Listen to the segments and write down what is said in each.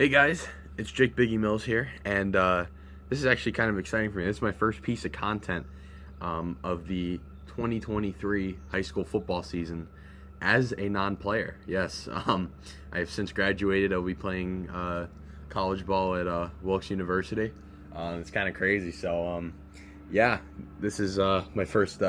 Hey guys, it's Jake Biggie Mills here, and this is actually kind of exciting for me. This is my first piece of content of the 2023 high school football season as a non-player. Yes, I have since graduated. I'll be playing college ball at Wilkes University. It's kind of crazy. So, yeah, this is my first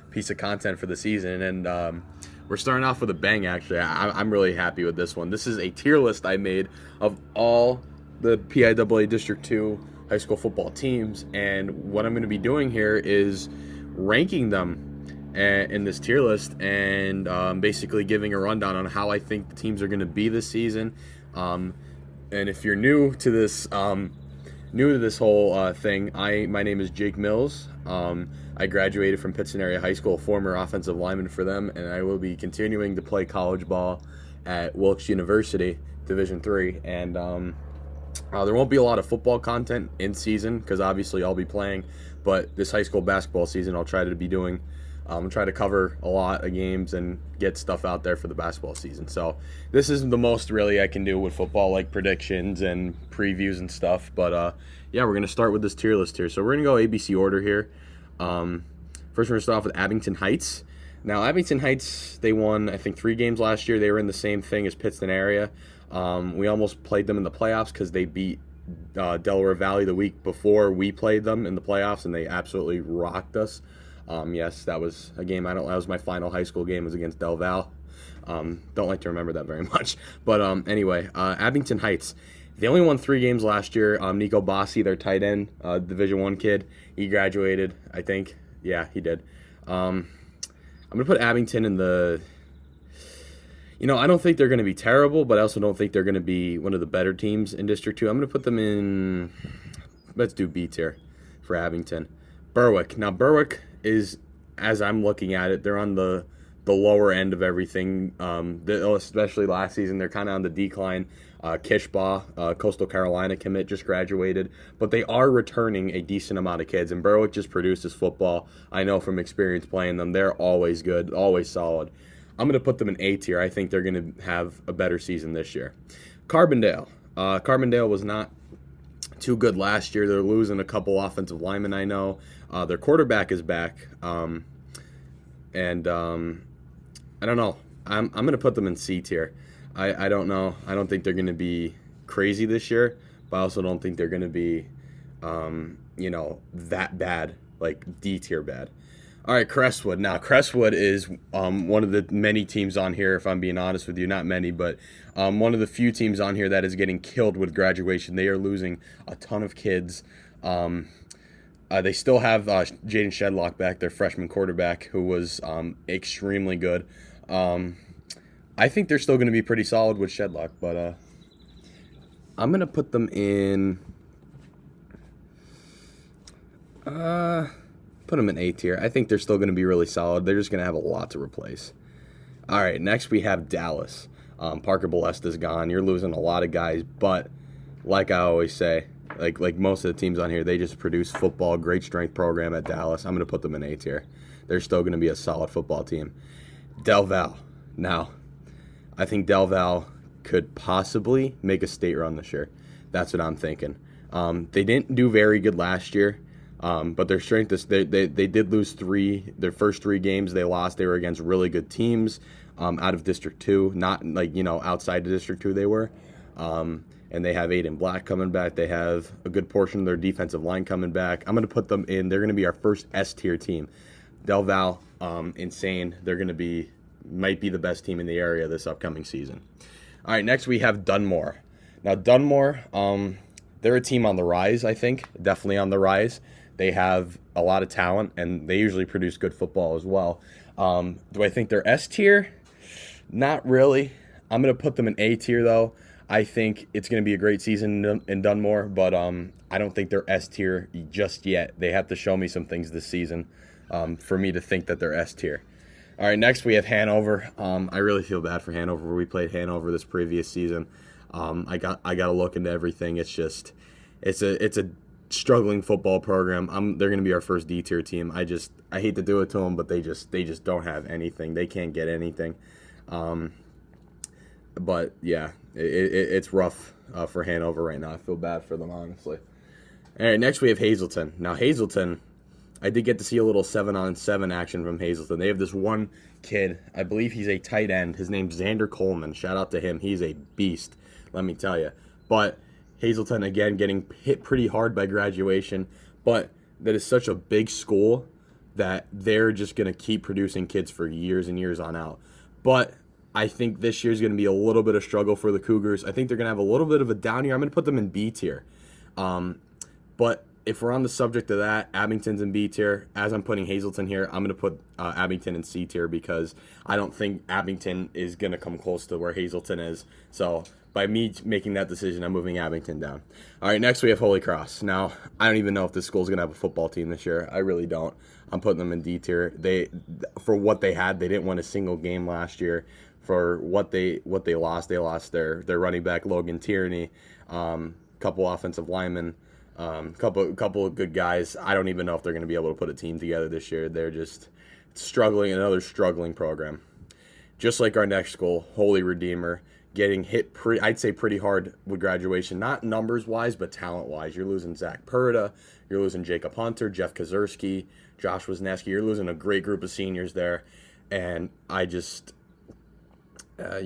piece of content for the season, and we're starting off with a bang, actually. I'm really happy with this one. This is a tier list I made of all the PIAA District 2 high school football teams, and what I'm going to be doing here is ranking them in this tier list and basically giving a rundown on how I think the teams are going to be this season. And if you're new to this whole thing, my name is Jake Mills. I graduated from Pittston Area High School, former offensive lineman for them, and I will be continuing to play college ball at Wilkes University, Division III. And there won't be a lot of football content in season because obviously I'll be playing, but this high school basketball season I'll try to be doing. Try to cover a lot of games and get stuff out there for the basketball season. So this is the most really I can do with football, like predictions and previews and stuff. But yeah, we're gonna start with this tier list here. So we're gonna go ABC order here. First, we're gonna start off with Abington Heights. Now, Abington Heights, they won I think 3 games last year. They were in the same thing as Pittston Area. We almost played them in the playoffs because they beat Delaware Valley the week before we played them in the playoffs, and they absolutely rocked us. Yes, that was a game. That was my final high school game, was against Del Val. Don't like to remember that very much. But anyway, Abington Heights. They only won 3 games last year. Nico Bossi, their tight end, Division I kid, he graduated, I think. Yeah, he did. I'm going to put Abington in the... I don't think they're going to be terrible, but I also don't think they're going to be one of the better teams in District 2. I'm going to put them in... Let's do B tier for Abington. Berwick. Now, Berwick is, as I'm looking at it, they're on the lower end of everything. Especially last season, they're kind of on the decline. Kishbaugh, Coastal Carolina commit, just graduated, but they are returning a decent amount of kids, and Berwick just produces football. I know from experience playing them, they're always good, always solid. I'm going to put them in A tier. I think they're going to have a better season this year. Carbondale. Carbondale was not too good last year. They're losing a couple offensive linemen, I know. Their quarterback is back. I don't know. I'm going to put them in C tier. I don't know. I don't think they're going to be crazy this year, but I also don't think they're going to be, that bad, like D tier bad. All right, Crestwood. Now, Crestwood is one of the many teams on here, if I'm being honest with you. Not many, but one of the few teams on here that is getting killed with graduation. They are losing a ton of kids. They still have Jaden Shedlock back, their freshman quarterback, who was extremely good. I think they're still going to be pretty solid with Shedlock, but I'm going to put them in... Put them in A tier. I think they're still going to be really solid. They're just going to have a lot to replace. All right, next we have Dallas. Parker Balesta's gone. You're losing a lot of guys, but like I always say, like most of the teams on here, they just produce football, great strength program at Dallas. I'm going to put them in A tier. They're still going to be a solid football team. Del Val. Now, I think Del Val could possibly make a state run this year. That's what I'm thinking. They didn't do very good last year. But their strength is they did lose their first 3 games they lost. They were against really good teams out of District 2, not outside of District 2 they were. And they have Aiden Black coming back. They have a good portion of their defensive line coming back. I'm going to put them in. They're going to be our first S tier team. Del Val, insane. They're going to might be the best team in the area this upcoming season. All right, next we have Dunmore. Now Dunmore, they're a team on the rise, I think. Definitely on the rise. They have a lot of talent, and they usually produce good football as well. Do I think they're S tier? Not really. I'm going to put them in A tier, though. I think it's going to be a great season in Dunmore, but I don't think they're S tier just yet. They have to show me some things this season for me to think that they're S tier. All right, next we have Hanover. I really feel bad for Hanover. We played Hanover this previous season. I got to look into everything. It's a struggling football program. They're going to be our first D tier team. I hate to do it to them, but they just don't have anything. They can't get anything. But yeah, it's rough for Hanover right now. I feel bad for them, honestly. All right, next we have Hazleton. Now, Hazleton, I did get to see a little 7-on-7 action from Hazleton. They have this one kid, I believe he's a tight end. His name's Xander Coleman. Shout out to him. He's a beast, let me tell you. But Hazleton, again, getting hit pretty hard by graduation. But that is such a big school that they're just going to keep producing kids for years and years on out. But I think this year's going to be a little bit of struggle for the Cougars. I think they're going to have a little bit of a down year. I'm going to put them in B tier. But if we're on the subject of that, Abington's in B tier. As I'm putting Hazleton here, I'm going to put Abington in C tier because I don't think Abington is going to come close to where Hazleton is. So by me making that decision, I'm moving Abington down. All right, next we have Holy Cross. Now, I don't even know if this school's going to have a football team this year. I really don't. I'm putting them in D tier. For what they had, they didn't win a single game last year. For what they lost, they lost their running back Logan Tierney, couple offensive linemen, couple of good guys. I don't even know if they're going to be able to put a team together this year. They're just struggling, another struggling program. Just like our next school, Holy Redeemer, getting hit I'd say pretty hard with graduation, not numbers wise, but talent wise. You're losing Zach Purda, you're losing Jacob Hunter, Jeff Kazurski, Josh Wisniewski. You're losing a great group of seniors there, and you're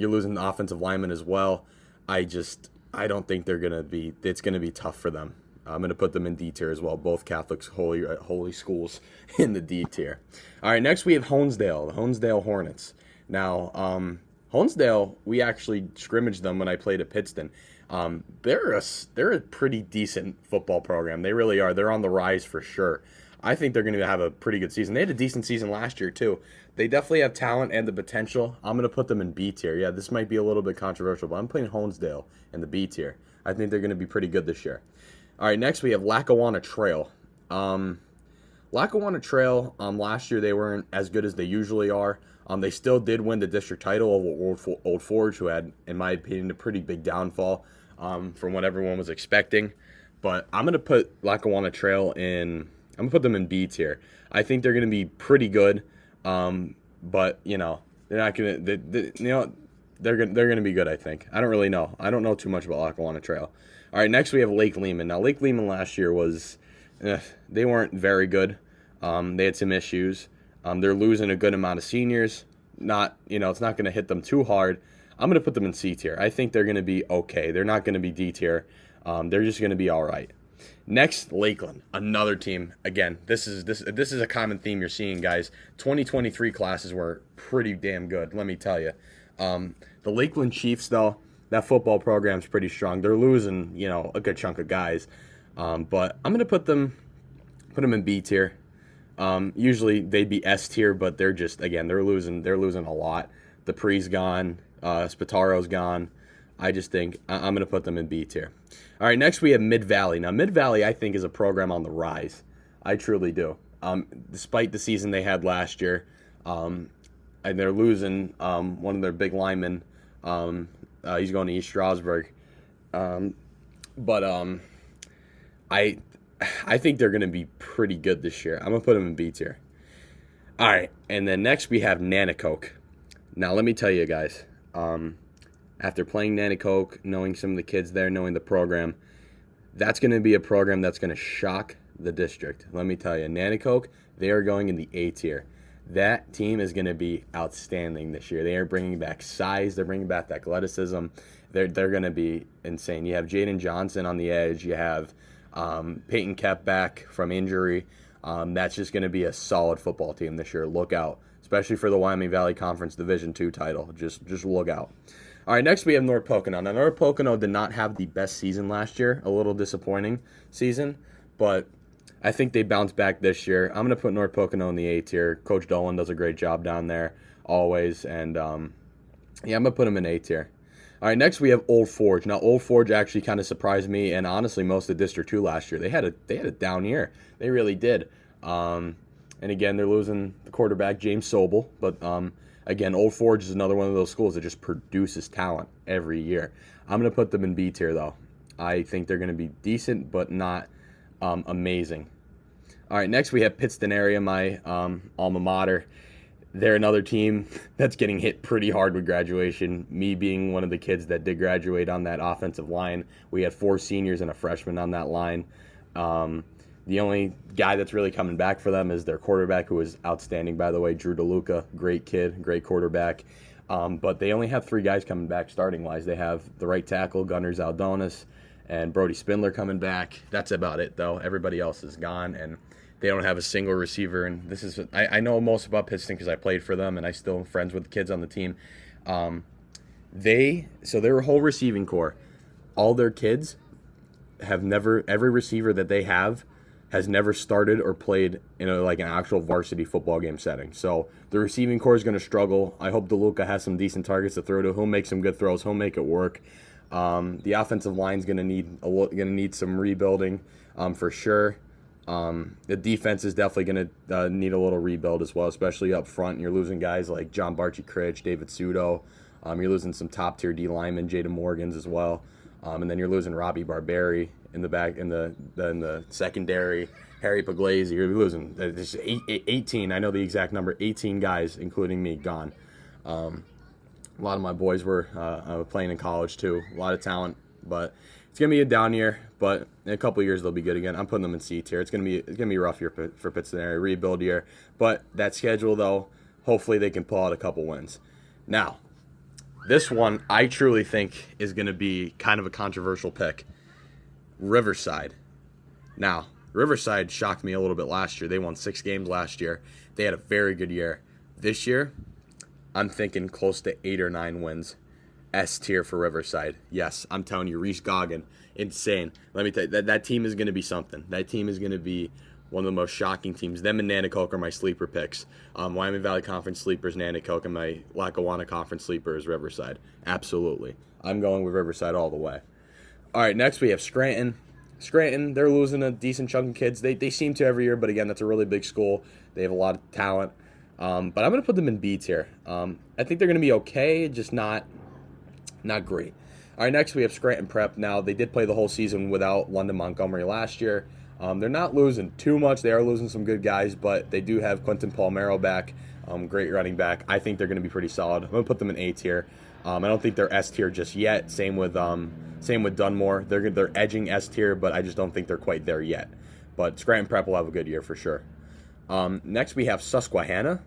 losing the offensive lineman as well. I don't think it's going to be tough for them. I'm going to put them in D tier as well. Both Catholics, holy schools in the D tier. All right, next we have Honesdale, the Honesdale Hornets. Now, Honesdale, we actually scrimmaged them when I played at Pittston. They're a pretty decent football program. They really are. They're on the rise for sure. I think they're going to have a pretty good season. They had a decent season last year, too. They definitely have talent and the potential. I'm going to put them in B tier. Yeah, this might be a little bit controversial, but I'm putting Honesdale in the B tier. I think they're going to be pretty good this year. All right, next we have Lackawanna Trail. Lackawanna Trail, last year they weren't as good as they usually are. They still did win the district title over Old Forge, who had, in my opinion, a pretty big downfall from what everyone was expecting. But I'm going to put Lackawanna Trail in... I'm going to put them in B tier. I think they're going to be pretty good, but, they're not going to... They're going to be good, I think. I don't really know. I don't know too much about Lackawanna Trail. All right, next we have Lake Lehman. Now, Lake Lehman last year was... they weren't very good. They had some issues. They're losing a good amount of seniors. It's not going to hit them too hard. I'm going to put them in C tier. I think they're going to be okay. They're not going to be D tier. They're just going to be all right. Next, Lakeland, another team. Again, this is a common theme you're seeing, guys. 2023 classes were pretty damn good, let me tell you. The Lakeland Chiefs, though, that football program's pretty strong. They're losing, a good chunk of guys. But I'm going to put them in B tier. Usually they'd be S tier, but they're losing a lot. Dupree's gone, Spataro's gone. I just think I'm going to put them in B tier. All right, next we have Mid-Valley. Now, Mid-Valley, I think, is a program on the rise. I truly do. Despite the season they had last year, and they're losing one of their big linemen. He's going to East Stroudsburg. But I think they're going to be pretty good this year. I'm going to put them in B tier. All right, and then next we have Nanticoke. Now, let me tell you guys, after playing Nanticoke, knowing some of the kids there, knowing the program, that's going to be a program that's going to shock the district. Let me tell you, Nanticoke, they are going in the A tier. That team is going to be outstanding this year. They are bringing back size. They're bringing back athleticism. They're going to be insane. You have Jaden Johnson on the edge. You have Peyton Kep back from injury. That's just going to be a solid football team this year. Look out, especially for the Wyoming Valley Conference Division II title. Just look out. All right, next we have North Pocono. Now, North Pocono did not have the best season last year, a little disappointing season, but I think they bounced back this year. I'm going to put North Pocono in the A tier. Coach Dolan does a great job down there always, and I'm going to put him in A tier. All right, next we have Old Forge. Now, Old Forge actually kind of surprised me, and honestly, most of District 2 last year. They had a down year. They really did. And again, they're losing the quarterback, James Sobel, but again, Old Forge is another one of those schools that just produces talent every year. I'm going to put them in B tier, though. I think they're going to be decent, but not amazing. All right, next we have Pittston area, my alma mater. they're another team that's getting hit pretty hard with graduation. Me being one of the kids that did graduate on that offensive line, we had 4 seniors and a freshman on that line. The only guy that's really coming back for them is their quarterback, who is outstanding, by the way, Drew DeLuca. Great kid, great quarterback. But they only have 3 guys coming back starting-wise. They have the right tackle, Gunners Aldonis, and Brody Spindler coming back. That's about it, though. Everybody else is gone, and they don't have a single receiver. And this is I know most about Pittston because I played for them, and I still am friends with the kids on the team. Their whole receiving core, all their kids have never, every receiver that they have has never started or played in an actual varsity football game setting. So the receiving core is going to struggle. I hope DeLuca has some decent targets to throw to. He'll make some good throws. He'll make it work. The offensive line is going to need some rebuilding for sure. The defense is definitely going to need a little rebuild as well, especially up front. You're losing guys like John Barchi-Critch, David Sudo. You're losing some top-tier D linemen, Jaden Morgans as well. And then you're losing Robbie Barberi in the back in the secondary. Harry Puglisi. You're losing 18. I know the exact number. 18 guys, including me, gone. A lot of my boys were playing in college too. A lot of talent, but it's gonna be a down year. But in a couple of years they'll be good again. I'm putting them in C tier. It's gonna be a rough year for Pittston area, rebuild year. But that schedule though, hopefully they can pull out a couple wins. Now, this one I truly think is gonna be kind of a controversial pick. Riverside. Now, Riverside shocked me a little bit last year. They won 6 games last year. They had a very good year. This year, I'm thinking close to 8 or 9 wins. S tier for Riverside. Yes, I'm telling you, Reese Goggin, insane. Let me tell you, that team is going to be something. That team is going to be one of the most shocking teams. Them and Nanticoke are my sleeper picks. Wyoming Valley Conference sleepers, Nanticoke, and my Lackawanna Conference sleeper is Riverside. Absolutely. I'm going with Riverside all the way. All right, next we have Scranton. Scranton, they're losing a decent chunk of kids. They seem to every year, but again, that's a really big school. They have a lot of talent. But I'm going to put them in B tier. I think they're going to be okay, just not great. All right, next we have Scranton Prep. Now, they did play the whole season without London Montgomery last year. They're not losing too much. They are losing some good guys, but they do have Quentin Palmero back, great running back. I think they're going to be pretty solid. I'm going to put them in A tier. I don't think they're S tier just yet. Same with Dunmore. They're edging S tier, but I just don't think they're quite there yet. But Scranton Prep will have a good year for sure. Next we have Susquehanna.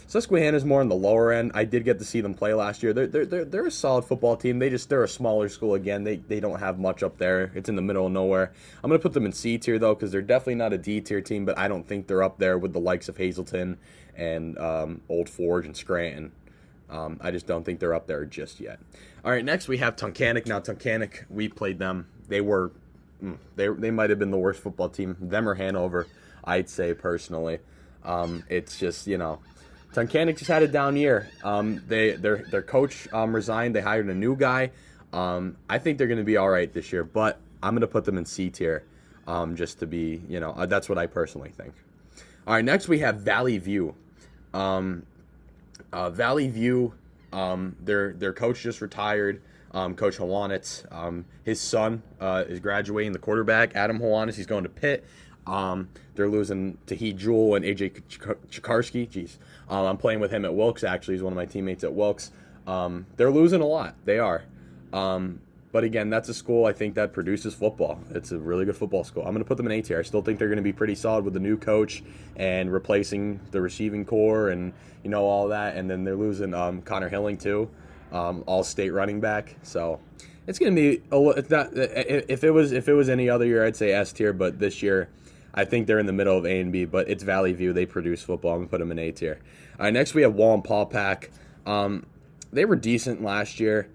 Susquehanna's more on the lower end. I did get to see them play last year. They're a solid football team. They're a smaller school again. They don't have much up there. It's in the middle of nowhere. I'm gonna put them in C tier though, because they're definitely not a D tier team. But I don't think they're up there with the likes of Hazleton and Old Forge and Scranton. I just don't think they're up there just yet. All right, next we have Tunkhannock. Now Tunkhannock, we played them. They might have been the worst football team. Them or Hanover, I'd say personally. It's just Tunkhannock just had a down year. Their coach resigned. They hired a new guy. I think they're going to be all right this year, but I'm going to put them in C tier, just to be, that's what I personally think. All right, next we have Valley View. Valley View, their coach just retired. Coach Hawanitz, his son is graduating. The quarterback, Adam Hawanitz, he's going to Pitt. They're losing Tahid Jewell and AJ Chikarsky. Jeez. I'm playing with him at Wilkes, actually. He's one of my teammates at Wilkes. They're losing a lot. They are. But again, that's a school I think that produces football. It's a really good football school. I'm going to put them in A tier. I still think they're going to be pretty solid with the new coach and replacing the receiving core and all that. And then they're losing Connor Hilling too, all-state running back. So it's going to be it's not. If it was any other year, I'd say S tier. But this year, I think they're in the middle of A and B. But it's Valley View. They produce football. I'm going to put them in A tier. All right, next we have Wallenpaupack. They were decent last year.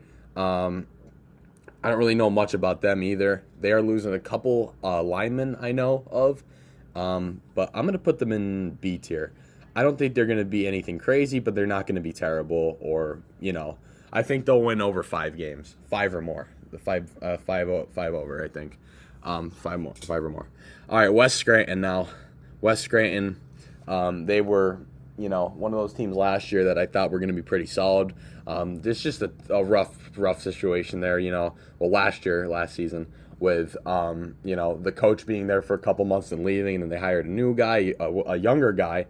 I don't really know much about them either. They are losing a couple linemen I know of, but I'm going to put them in B tier. I don't think they're going to be anything crazy, but they're not going to be terrible or, I think they'll win over 5 games, 5 or more. The five over, I think. 5 or more. All right, West Scranton now. West Scranton, they were one of those teams last year that I thought were going to be pretty solid. This is just a rough situation there, last season with, the coach being there for a couple months and leaving, and then they hired a new guy, a younger guy,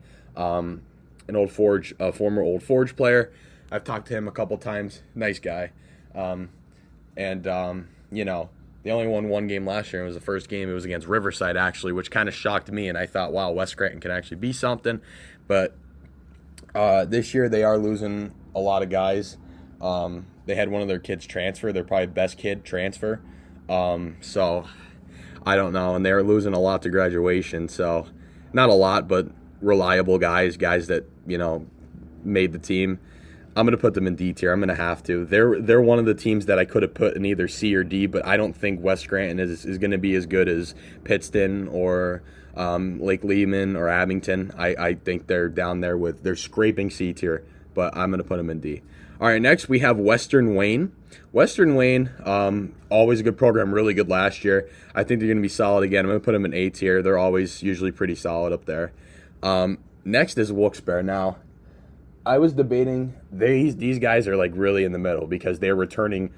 former Old Forge player. I've talked to him a couple times. Nice guy. You know, they only won one game last year. It was the first game. It was against Riverside, actually, which kind of shocked me. And I thought, wow, West Scranton can actually be something. But this year they are losing a lot of guys. They had one of their kids transfer. They're probably best kid transfer. So I don't know. And they are losing a lot to graduation. So not a lot, but reliable guys that, you know, made the team. I'm going to put them in D tier. I'm going to have to. They're one of the teams that I could have put in either C or D, but I don't think West Scranton is going to be as good as Pittston or Lake Lehman or Abington. I think they're down there they're scraping C tier, but I'm going to put them in D. All right, next we have Western Wayne. Western Wayne, always a good program, really good last year. I think they're going to be solid again. I'm going to put them in A tier. They're always usually pretty solid up there. Next is Wilkes-Barre. Now, I was debating, these guys are like really in the middle because they're returning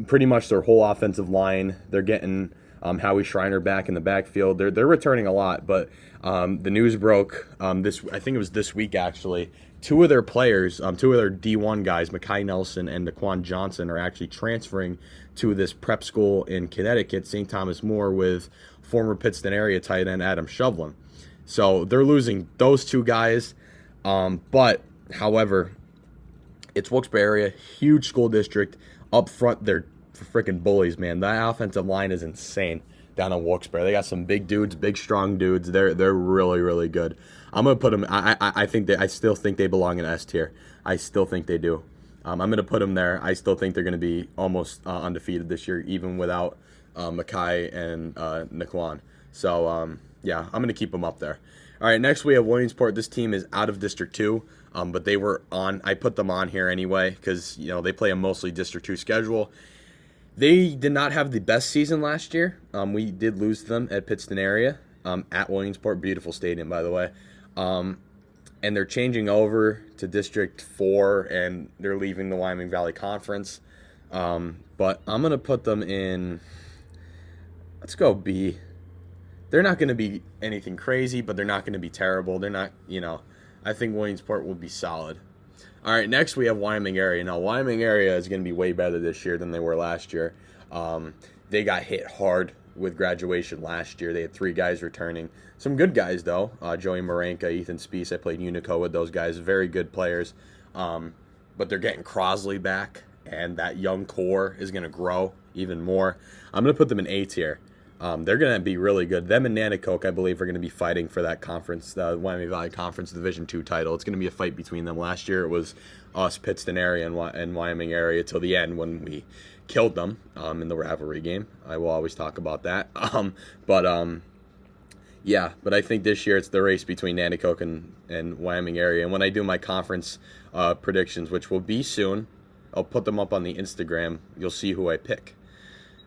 pretty much their whole offensive line. They're getting Howie Schreiner back in the backfield. They're returning a lot, but the news broke I think it was this week actually. Two of their players, two of their D1 guys, Makai Nelson and Daquan Johnson, are actually transferring to this prep school in Connecticut, St. Thomas More, with former Pittston area tight end Adam Shovlin. So they're losing those two guys, but however, it's Wilkes-Barre area, huge school district. Up front, they're freaking bullies, man. That offensive line is insane down in Wilkes-Barre. They got some big dudes, big strong dudes. They're really, really good. I'm gonna put them. I still think they belong in S tier. I still think they do. I'm gonna put them there. I still think they're gonna be almost undefeated this year, even without Makai and Naquan. So yeah, I'm gonna keep them up there. All right, next we have Williamsport. This team is out of District 2, but they were on. I put them on here anyway because, you know, they play a mostly District 2 schedule. They did not have the best season last year. We did lose them at Pittston area, at Williamsport. Beautiful stadium, by the way. And they're changing over to District 4, and they're leaving the Wyoming Valley Conference. But I'm going to put them in, let's go B. They're not going to be anything crazy, but they're not going to be terrible. They're not, you know, I think Williamsport will be solid. All right, next we have Wyoming area. Now, Wyoming area is going to be way better this year than they were last year. They got hit hard with graduation last year. They had 3 guys returning. Some good guys, though. Joey Marenka, Ethan Spees. I played Unico with those guys. Very good players. But they're getting Crosley back, and that young core is going to grow even more. I'm going to put them in A tier. They're going to be really good. Them and Nanticoke, I believe, are going to be fighting for that conference, the Wyoming Valley Conference Division II title. It's going to be a fight between them. Last year it was us, Pittston area and Wyoming area, till the end when we killed them in the rivalry game. I will always talk about that. Yeah, but I think this year it's the race between Nanticoke and Wyoming area. And when I do my conference predictions, which will be soon, I'll put them up on the Instagram. You'll see who I pick.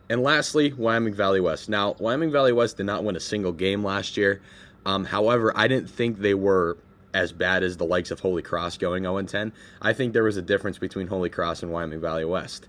And lastly, Wyoming Valley West. Now, Wyoming Valley West did not win a single game last year. However, I didn't think they were as bad as the likes of Holy Cross going 0-10. I think there was a difference between Holy Cross and Wyoming Valley West.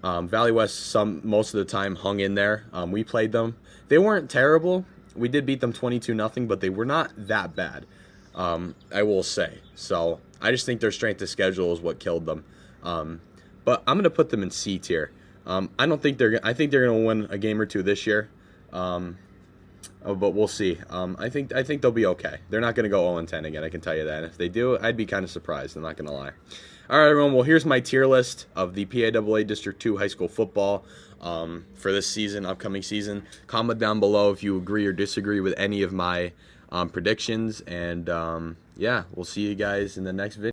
Valley West, most of the time, hung in there. We played them. They weren't terrible. We did beat them 22-0, but they were not that bad, I will say. So I just think their strength of schedule is what killed them. But I'm going to put them in C tier. I think they're going to win a game or two this year, but we'll see. I think they'll be okay. They're not going to go 0-10 again. I can tell you that. And if they do, I'd be kind of surprised. I'm not going to lie. All right, everyone. Well, here's my tier list of the PIAA District 2 high school football for this season, upcoming season. Comment down below if you agree or disagree with any of my predictions. And yeah, we'll see you guys in the next video.